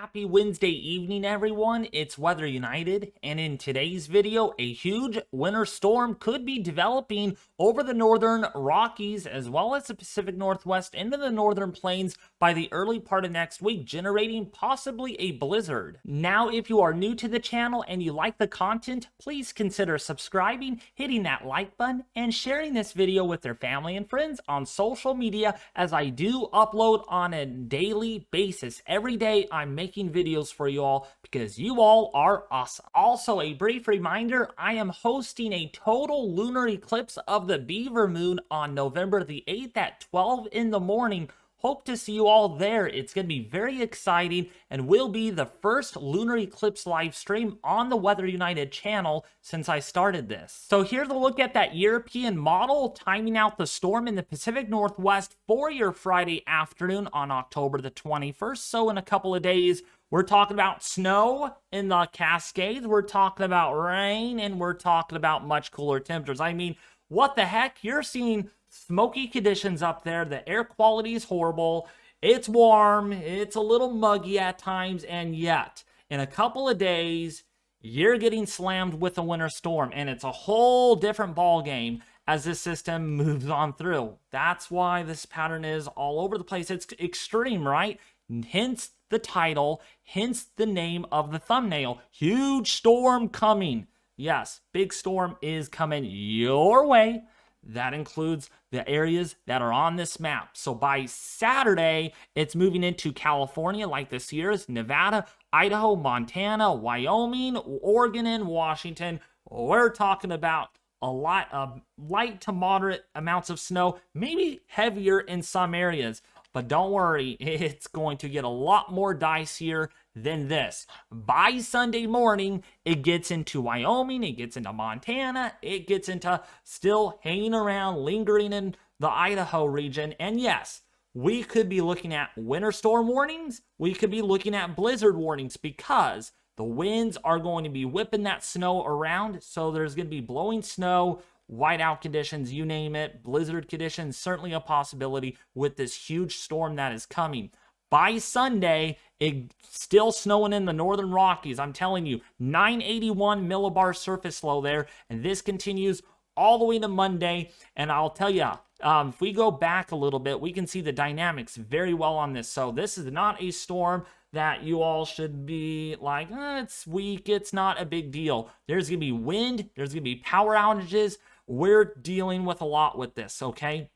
Happy Wednesday evening, everyone. It's Weather United, and in today's video, a huge winter storm could be developing over the northern Rockies as well as the Pacific Northwest into the northern plains by the early part of next week, generating possibly a blizzard. Now, if you are new to the channel and you like the content, please consider subscribing, hitting that like button, and sharing this video with your family and friends on social media, as I do upload on a daily basis. Every day I'm making videos for you all because you all are awesome. Also, a brief reminder, I am hosting a total lunar eclipse of the Beaver Moon on November the 8th at 12 in the morning. Hope to see you all there. It's going to be very exciting and will be the first lunar eclipse live stream on the Weather United channel since I started this. So here's a look at that European model timing out the storm in the Pacific Northwest for your Friday afternoon on October the 21st. So in a couple of days, we're talking about snow in the Cascades, we're talking about rain, and we're talking about much cooler temperatures. I mean, what the heck? You're seeing smoky conditions up there. The air quality is horrible. It's warm. It's a little muggy at times. And yet, in a couple of days, you're getting slammed with a winter storm. And it's a whole different ball game as this system moves on through. That's why this pattern is all over the place. It's extreme, right? Hence the title, hence the name of the thumbnail. Huge storm coming. Yes, big storm is coming your way. That includes the areas that are on this map. So by Saturday, it's moving into California like the Sierras, Nevada, Idaho, Montana, Wyoming, Oregon, and Washington. We're talking about a lot of light to moderate amounts of snow, maybe heavier in some areas. But don't worry, it's going to get a lot more dicier than this. By Sunday morning, it gets into Wyoming, it gets into Montana, it gets into still hanging around, lingering in the Idaho region. And yes, we could be looking at winter storm warnings. We could be looking at blizzard warnings because the winds are going to be whipping that snow around. So there's going to be blowing snow, whiteout conditions, you name it, blizzard conditions, certainly a possibility with this huge storm that is coming. By Sunday, it's still snowing in the northern Rockies. I'm telling you, 981 millibar surface flow there, and this continues all the way to Monday. And I'll tell you, if we go back a little bit, we can see the dynamics very well on this. So this is not a storm that you all should be like, it's weak, it's not a big deal. There's going to be wind, there's going to be power outages. We're dealing with a lot with this, okay?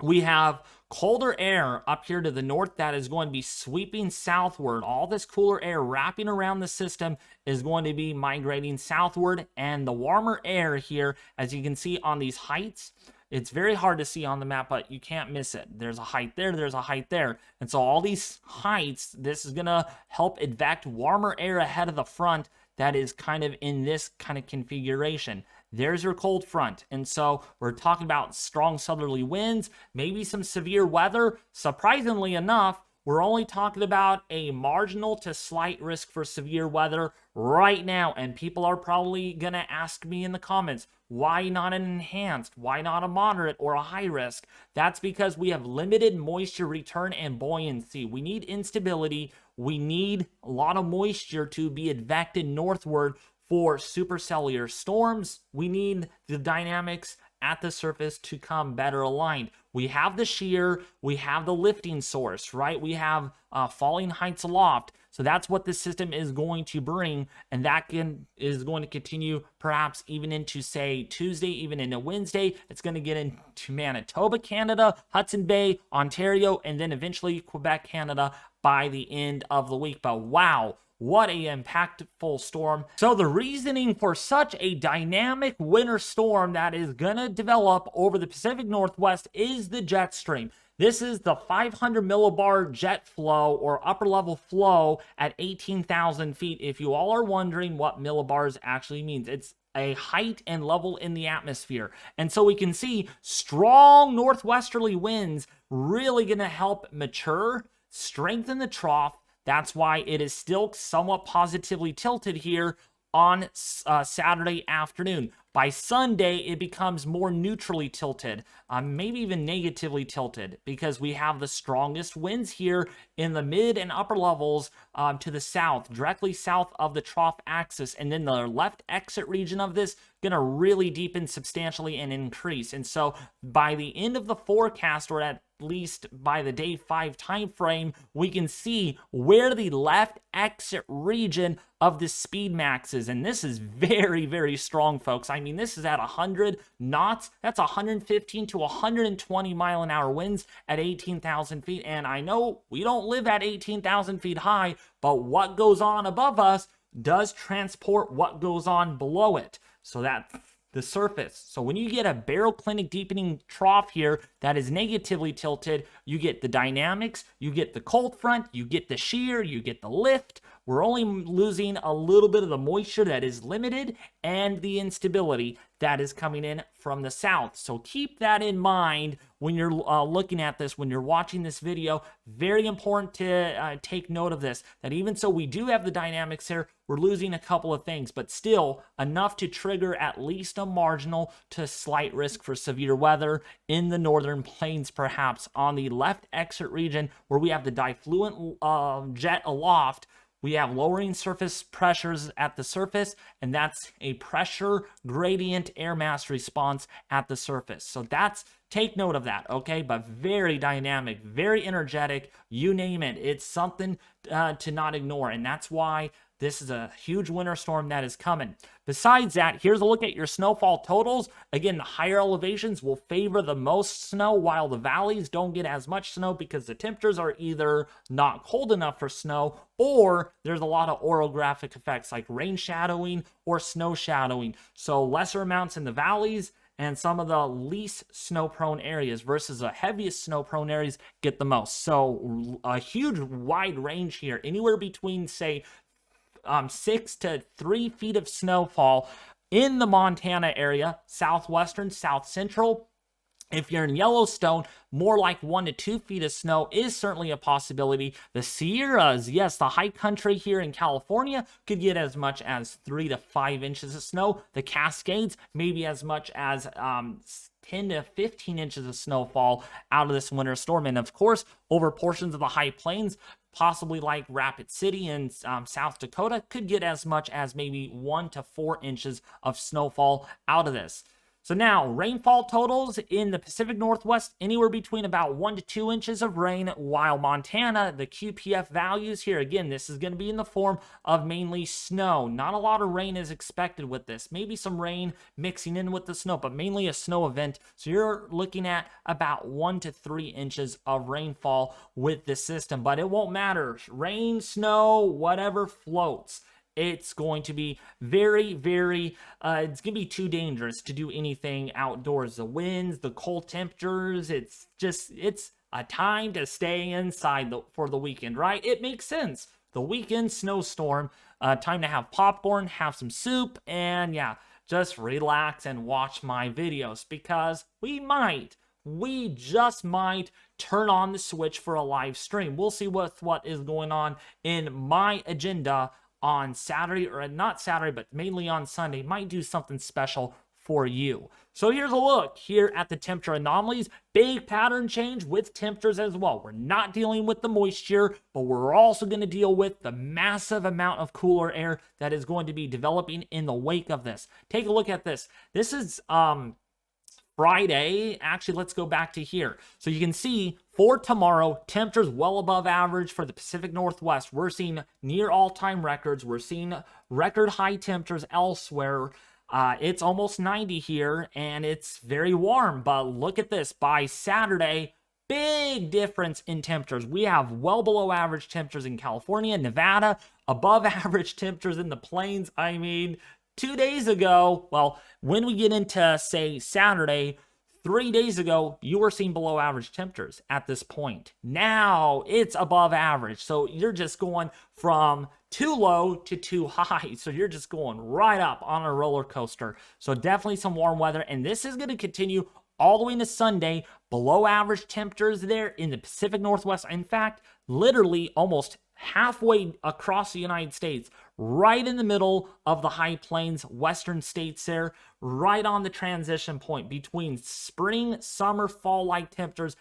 We have colder air up here to the north that is going to be sweeping southward. All this cooler air wrapping around the system is going to be migrating southward, and the warmer air here, as you can see on these heights, it's very hard to see on the map, but you can't miss it. There's a height there, there's a height there. And so all these heights, this is going to help evac warmer air ahead of the front that is kind of in this kind of configuration. There's your cold front. And so we're talking about strong southerly winds, maybe some severe weather. Surprisingly enough, we're only talking about a marginal to slight risk for severe weather right now. And people are probably going to ask me in the comments, why not an enhanced? Why not a moderate or a high risk? That's because we have limited moisture return and buoyancy. We need instability. We need a lot of moisture to be advected northward for supercellular storms. We need the dynamics at the surface to come better aligned. We have the shear, we have the lifting source, right? We have falling heights aloft. So that's what this system is going to bring, and that is going to continue perhaps even into, say, Tuesday, even into Wednesday. It's going to get into Manitoba, Canada, Hudson Bay, Ontario, and then eventually Quebec, Canada by the end of the week. But wow, what a impactful storm. So the reasoning for such a dynamic winter storm that is going to develop over the Pacific Northwest is the jet stream. This is the 500 millibar jet flow or upper level flow at 18,000 feet. If you all are wondering what millibars actually means, it's a height and level in the atmosphere. And so we can see strong northwesterly winds really going to help mature, strengthen the trough. That's why it is still somewhat positively tilted here on Saturday afternoon. By Sunday, it becomes more neutrally tilted, maybe even negatively tilted, because we have the strongest winds here in the mid and upper levels to the south, directly south of the trough axis. And then the left exit region of this going to really deepen substantially and increase. And so by the end of the forecast, or at least by the day 5 time frame, we can see where the left exit region of the speed max is. And this is very, very strong, folks. I mean, this is at 100 knots. That's 115 to 120 mile an hour winds at 18,000 feet. And I know we don't live at 18,000 feet high, but what goes on above us does transport what goes on below it. So that the surface. So when you get a baroclinic deepening trough here that is negatively tilted, you get the dynamics, you get the cold front, you get the shear, you get the lift. We're only losing a little bit of the moisture that is limited and the instability that is coming in from the south. So keep that in mind when you're looking at this, when you're watching this video. Very important to take note of this, that even so we do have the dynamics here, we're losing a couple of things, but still enough to trigger at least a marginal to slight risk for severe weather in the northern plains, perhaps on the left exit region where we have the diffluent jet aloft. We have lowering surface pressures at the surface, and that's a pressure gradient air mass response at the surface. So take note of that, okay? But very dynamic, very energetic, you name it. It's something to not ignore, and that's why this is a huge winter storm that is coming. Besides that, here's a look at your snowfall totals. Again, the higher elevations will favor the most snow, while the valleys don't get as much snow because the temperatures are either not cold enough for snow, or there's a lot of orographic effects like rain shadowing or snow shadowing. So lesser amounts in the valleys and some of the least snow-prone areas versus the heaviest snow-prone areas get the most. So a huge wide range here, anywhere between, say, 6 to 3 feet of snowfall in the Montana area, southwestern, south central. If you're in Yellowstone, more like 1 to 2 feet of snow is certainly a possibility. The Sierras, yes, the high country here in California could get as much as 3 to 5 inches of snow. The Cascades, maybe as much as 10 to 15 inches of snowfall out of this winter storm. And of course, over portions of the high plains, possibly like Rapid City in South Dakota, could get as much as maybe 1 to 4 inches of snowfall out of this. So now, rainfall totals in the Pacific Northwest, anywhere between about 1 to 2 inches of rain, while Montana, the QPF values here, again, this is going to be in the form of mainly snow. Not a lot of rain is expected with this. Maybe some rain mixing in with the snow, but mainly a snow event. So you're looking at about 1 to 3 inches of rainfall with this system, but it won't matter. Rain, snow, whatever floats. It's going to be very, very, it's going to be too dangerous to do anything outdoors. The winds, the cold temperatures, it's a time to stay inside for the weekend, right? It makes sense. The weekend snowstorm, time to have popcorn, have some soup, and yeah, just relax and watch my videos, because we just might turn on the switch for a live stream. We'll see what is going on in my agenda on Saturday, or not Saturday, but mainly on Sunday. Might do something special for you. So here's a look here at the temperature anomalies. Big pattern change with temperatures as well. We're not dealing with the moisture, but we're also going to deal with the massive amount of cooler air that is going to be developing in the wake of this. Take a look at this. This is Friday. Actually, let's go back to here. So you can see for tomorrow, temperatures well above average for the Pacific Northwest. We're seeing near all-time records. We're seeing record high temperatures elsewhere. It's almost 90 here, and it's very warm. But look at this. By Saturday, big difference in temperatures. We have well below average temperatures in California, Nevada, above average temperatures in the plains. I mean, 2 days ago, well, when we get into, say, Saturday, 3 days ago, you were seeing below average temperatures at this point. Now it's above average. So you're just going from too low to too high. So you're just going right up on a roller coaster. So definitely some warm weather. And this is going to continue all the way into Sunday. Below average temperatures there in the Pacific Northwest. In fact, literally almost halfway across the United States, right in the middle of the high plains, western states there, right on the transition point between spring, summer, fall-like temperatures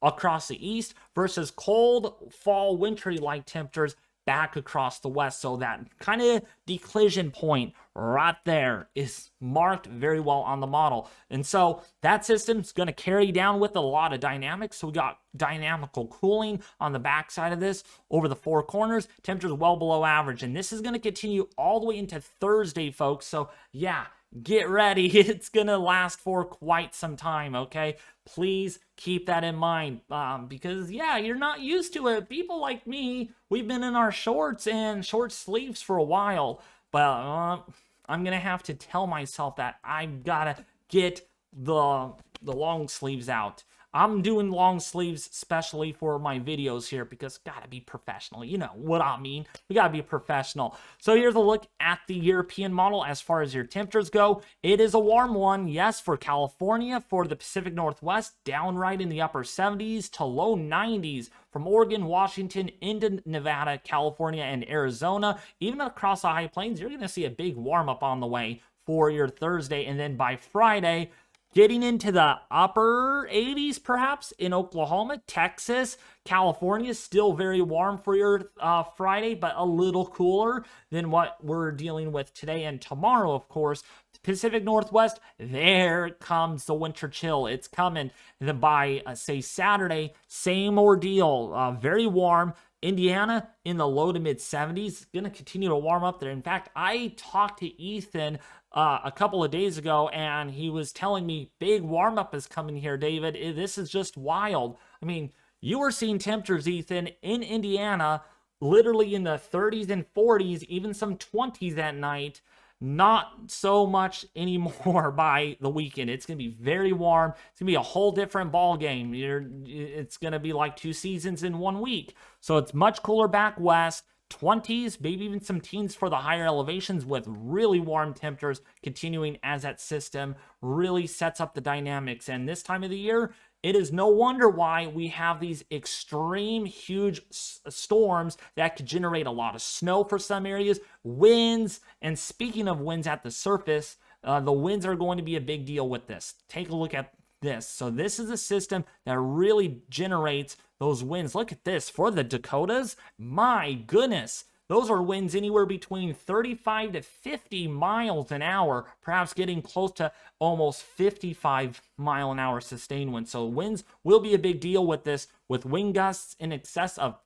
across the east versus cold fall wintry like temperatures back across the west. So that kind of declision point right there is marked very well on the model. And so that system's going to carry down with a lot of dynamics. So we got dynamical cooling on the backside of this over the four corners, temperatures well below average. And this is going to continue all the way into Thursday, folks. So yeah, get ready. It's going to last for quite some time, okay? Please keep that in mind because, yeah, you're not used to it. People like me, we've been in our shorts and short sleeves for a while, but I'm going to have to tell myself that I've got to get the long sleeves out. I'm doing long sleeves especially for my videos here because gotta be professional. You know what I mean. We gotta be professional. So here's a look at the European model as far as your temperatures go. It is a warm one, yes, for California, for the Pacific Northwest, downright in the upper 70s to low 90s. From Oregon, Washington, into Nevada, California, and Arizona, even across the high plains, you're gonna see a big warm up on the way for your Thursday. And then by Friday, getting into the upper 80s, perhaps, in Oklahoma, Texas, California, still very warm for your Friday, but a little cooler than what we're dealing with today and tomorrow, of course. Pacific Northwest, there comes the winter chill. It's coming. And then by, say, Saturday, same ordeal. Very warm. Indiana in the low to mid 70s, going to continue to warm up there. In fact, I talked to Ethan a couple of days ago, and he was telling me big warm up is coming here, David. This is just wild. I mean, you were seeing temperatures, Ethan, in Indiana, literally in the 30s and 40s, even some 20s at night. Not so much anymore by the weekend. It's going to be very warm. It's going to be a whole different ball game. It's going to be like two seasons in 1 week. So it's much cooler back west. 20s, maybe even some teens for the higher elevations with really warm temperatures continuing as that system really sets up the dynamics. And this time of the year, it is no wonder why we have these extreme huge storms that could generate a lot of snow for some areas, winds, and speaking of winds at the surface, the winds are going to be a big deal with this. Take a look at this. So this is a system that really generates those winds. Look at this. For the Dakotas, my goodness. Those are winds anywhere between 35 to 50 miles an hour, perhaps getting close to almost 55 mile an hour sustained winds. So winds will be a big deal with this, with wind gusts in excess of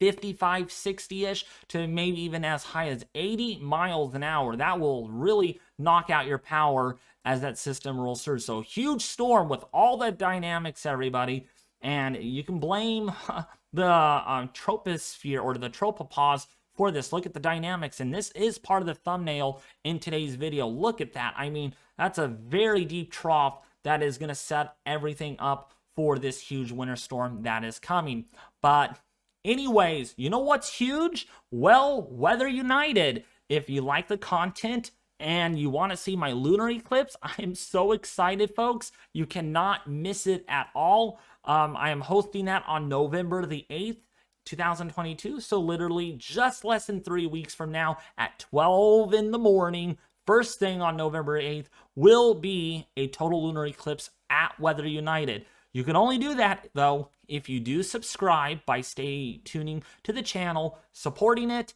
55, 60-ish to maybe even as high as 80 miles an hour. That will really knock out your power as that system rolls through. So huge storm with all the dynamics, everybody. And you can blame the troposphere or the tropopause for this. Look at the dynamics, and this is part of the thumbnail in today's video. Look at that. I mean, that's a very deep trough that is going to set everything up for this huge winter storm that is coming. But anyways, you know what's huge? Well, Weather United. If you like the content and you want to see my lunar eclipse, I'm so excited, folks. You cannot miss it at all. I am hosting that on November the 8th, 2022. So literally just less than 3 weeks from now at 12 in the morning, first thing on November 8th, will be a total lunar eclipse at Weather United. You can only do that, though, if you do subscribe by tuning to the channel, supporting it,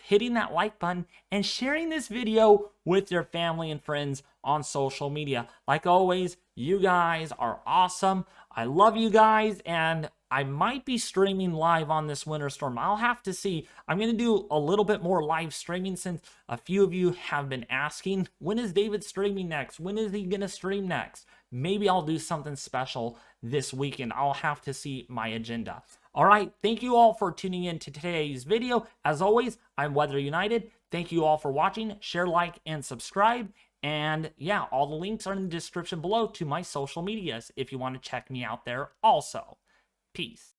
hitting that like button, and sharing this video with your family and friends on social media. Like always, you guys are awesome. I love you guys, and I might be streaming live on this winter storm. I'll have to see. I'm going to do a little bit more live streaming since a few of you have been asking, when is David streaming next? When is he going to stream next? Maybe I'll do something special this weekend. I'll have to see my agenda. All right, thank you all for tuning in to today's video. As always, I'm Weather United. Thank you all for watching. Share, like, and subscribe. And yeah, all the links are in the description below to my social medias if you want to check me out there also. Peace.